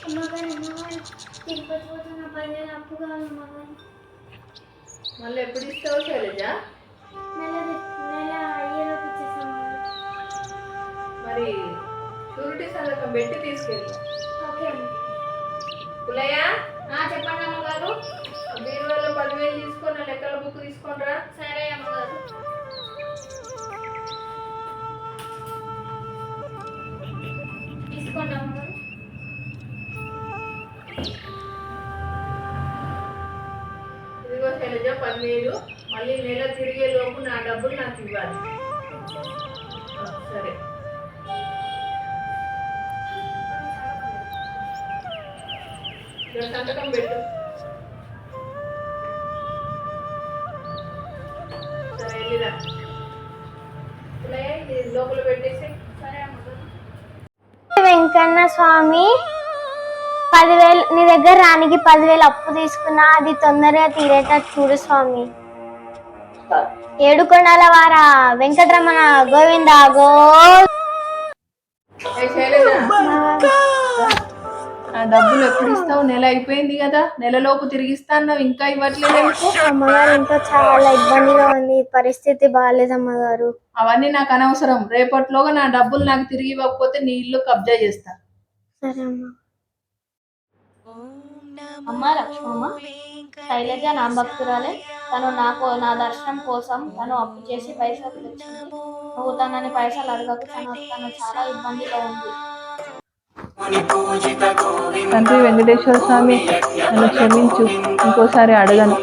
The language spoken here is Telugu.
తిరుపతి పోతున్న 10,000 అప్పు కావాలి అమ్మగారు. మళ్ళీ ఎప్పుడు ఇస్తావు శైలజ? నెల అయ్యేలోపు ఇచ్చేస్తాం. మరి షూరిటీ సంతకం పెట్టి తీసుకెళ్ళి. ఓకే అమ్మ. పులయ్య చెప్పండి అమ్మగారు. బీరువాలో 10,000 తీసుకొని లెక్కల బుక్ తీసుకోనరా. సరే అమ్మగారు. తీసుకోండి అమ్మగారు. ఇదిగో శైలజ 10,000. మళ్ళీ నెల తిరిగే లోపు నా డబ్బులు నాకు ఇవ్వాలి. సరే. ఇక్కడ సంతకం పెట్టు. సరే వెళ్ళిరా. ఇది లోపల పెట్టేసి. సరే అమ్మగారు. వెంకన్న స్వామి 10,000 నీ దగ్గర రానికి 10,000 అప్పు తీసుకున్నా, అది తొందరగా తీరేటట్టు చూడు స్వామి. ఏడుకొండల వార వెంకటరమణ గోవింద ఆ డబ్బులు ఎప్పుడు ఇస్తావు? నెల అయిపోయింది కదా, నెలలోపు తిరిగిస్తా అన్నావు, ఇంకా ఇవ్వట్లేదు. అమ్మగారు ఇంట్లో చాలా ఇబ్బందిగా ఉంది, పరిస్థితి బాగాలేదు అమ్మగారు. అవన్నీ నాకు అనవసరం. రేపటిలోగా నా డబ్బులు నాకు తిరిగి ఇవ్వకపోతే నీ ఇల్లు కబ్జా చేస్తా. సరే అమ్మా. అమ్మ లక్ష్మమ్మ, శైలజ నా భక్తురాలే. తను నా దర్శనం కోసం తను అప్పు చేసి పైసలు తెచ్చింది. నువ్వు తనని పైసలు అడగకు, తను చాలా ఇబ్బందిలో ఉంది. తండ్రి వెంకటేశ్వర స్వామి, నన్ను క్షమించు, ఇంకోసారి అడగను.